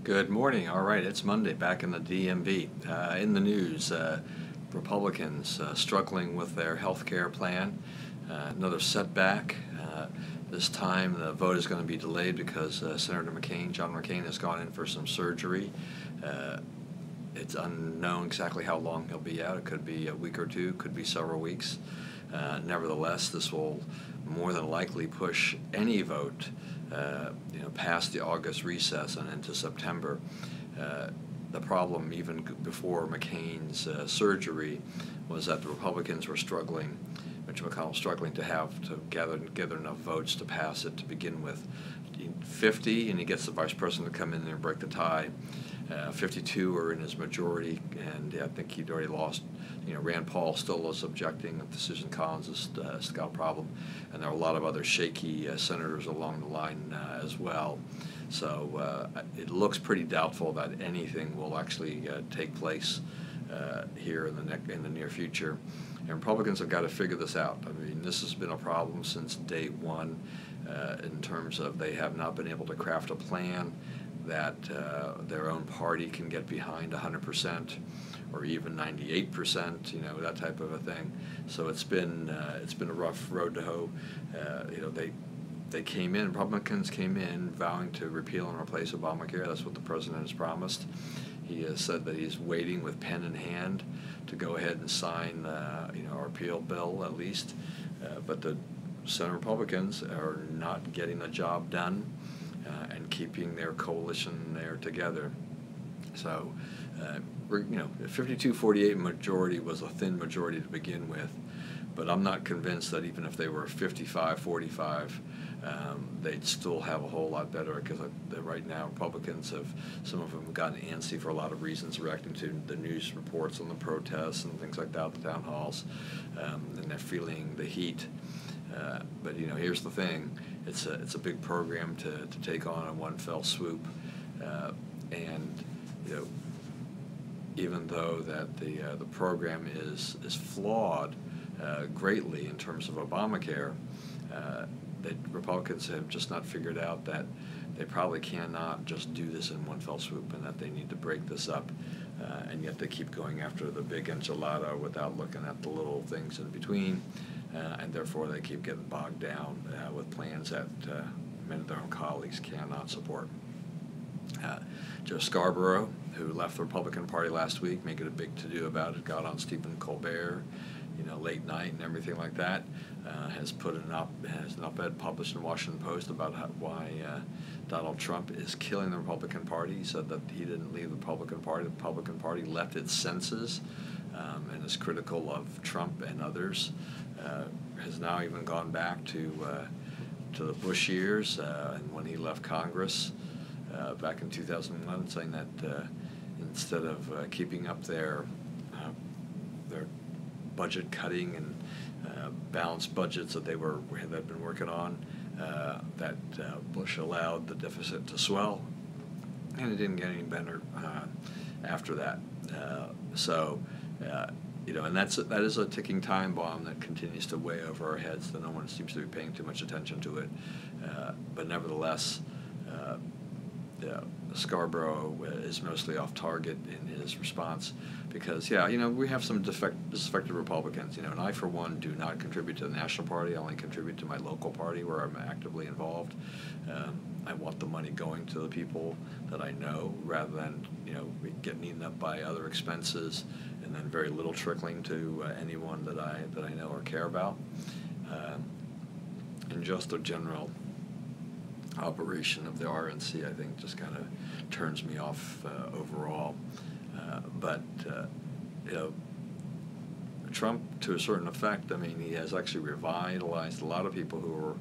Good morning. All right, it's Monday back in the DMV. In the news, Republicans struggling with their health care plan. Another setback. This time the vote is going to be delayed because Senator John McCain, has gone in for some surgery. It's unknown exactly how long he'll be out. It could be a week or two, could be several weeks. Nevertheless, this will more than likely push any vote past the August recess and into September. The problem, even before McCain's surgery, was that the Republicans were struggling. Mitch McConnell was struggling to gather enough votes to pass it to begin with. 50, and he gets the vice president to come in there and break the tie. 52 are in his majority, and I think he'd already lost. Rand Paul still is objecting. Susan Collins has still got a problem, and there are a lot of other shaky senators along the line as well. So it looks pretty doubtful that anything will actually take place here in the near future. And Republicans have got to figure this out. I mean, this has been a problem since day one in terms of they have not been able to craft a plan that their own party can get behind 100% or even 98%, that type of a thing. So it's been a rough road to hoe. Republicans came in vowing to repeal and replace Obamacare. That's what the president has promised. He has said that he's waiting with pen in hand to go ahead and sign, our repeal bill at least. But the Senate Republicans are not getting the job done and keeping their coalition there together. So, a 52-48 majority was a thin majority to begin with. But I'm not convinced that even if they were 55-45, they'd still have a whole lot better, because right now Republicans some of them have gotten antsy for a lot of reasons, reacting to the news reports on the protests and things like that at the town halls, and they're feeling the heat. But here's the thing: it's a big program to take on in one fell swoop, and even though that the program is flawed greatly in terms of Obamacare, the Republicans have just not figured out that they probably cannot just do this in one fell swoop, and that they need to break this up, and yet they keep going after the big enchilada without looking at the little things in between, and therefore they keep getting bogged down with plans that many of their own colleagues cannot support. Joe Scarborough, who left the Republican Party last week, making a big to-do about it, got on Stephen Colbert, late night and everything like that, has an op-ed published in the Washington Post about why Donald Trump is killing the Republican Party. He said that he didn't leave the Republican Party. The Republican Party left its senses and is critical of Trump and others. Has now even gone back to the Bush years and when he left Congress back in 2001, saying that instead of keeping up their budget cutting and balanced budgets that they'd been working on, that Bush allowed the deficit to swell, and it didn't get any better after that. And that is a ticking time bomb that continues to weigh over our heads, that no one seems to be paying too much attention to it. But nevertheless, Scarborough is mostly off target in his response, because we have some disaffected Republicans, and I for one do not contribute to the national party. I only contribute to my local party where I'm actively involved. I want the money going to the people that I know, rather than getting eaten up by other expenses and then very little trickling to anyone that I know or care about. And just a general operation of the RNC, I think, just kind of turns me off overall. But Trump, to a certain effect, I mean, he has actually revitalized a lot of people who are,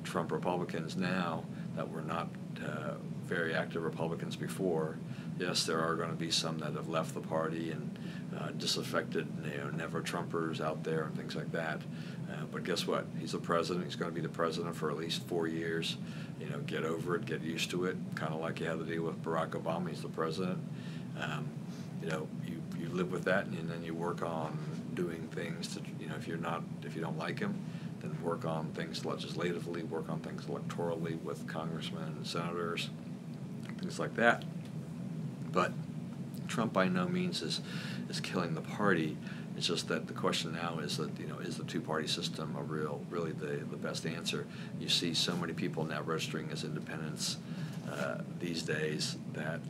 Trump Republicans now that were not very active Republicans before. Yes, there are going to be some that have left the party and disaffected, never Trumpers out there and things like that. But guess what? He's the president. He's going to be the president for at least 4 years. Get over it, get used to it. Kind of like you had to deal with Barack Obama. He's the president. You live with that, and then you work on doing things to, if you don't like him, then work on things legislatively, work on things electorally with congressmen and senators, things like that. But Trump by no means is killing the party. It's just that the question now is that, is the two-party system really the best answer? You see so many people now registering as independents these days that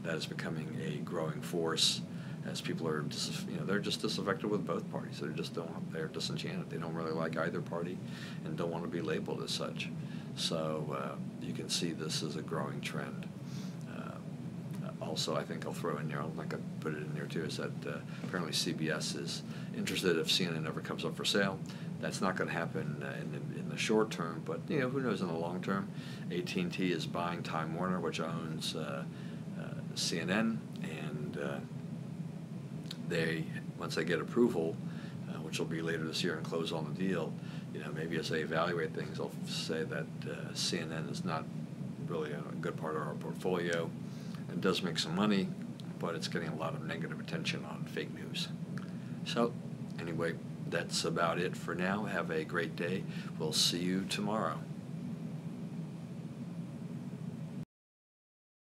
that is becoming a growing force as people are they're just disaffected with both parties. They're disenchanted. They don't really like either party and don't want to be labeled as such. So you can see this is a growing trend. Also, I think I'll throw in there, I'm not going to put it in there too, is that apparently CBS is interested if CNN ever comes up for sale. That's not going to happen in the short term, but who knows in the long term. AT&T is buying Time Warner, which owns CNN, and once they get approval, which will be later this year, and close on the deal, maybe as they evaluate things, they'll say that CNN is not really a good part of our portfolio. It does make some money, but it's getting a lot of negative attention on fake news. So, anyway, that's about it for now. Have a great day. We'll see you tomorrow.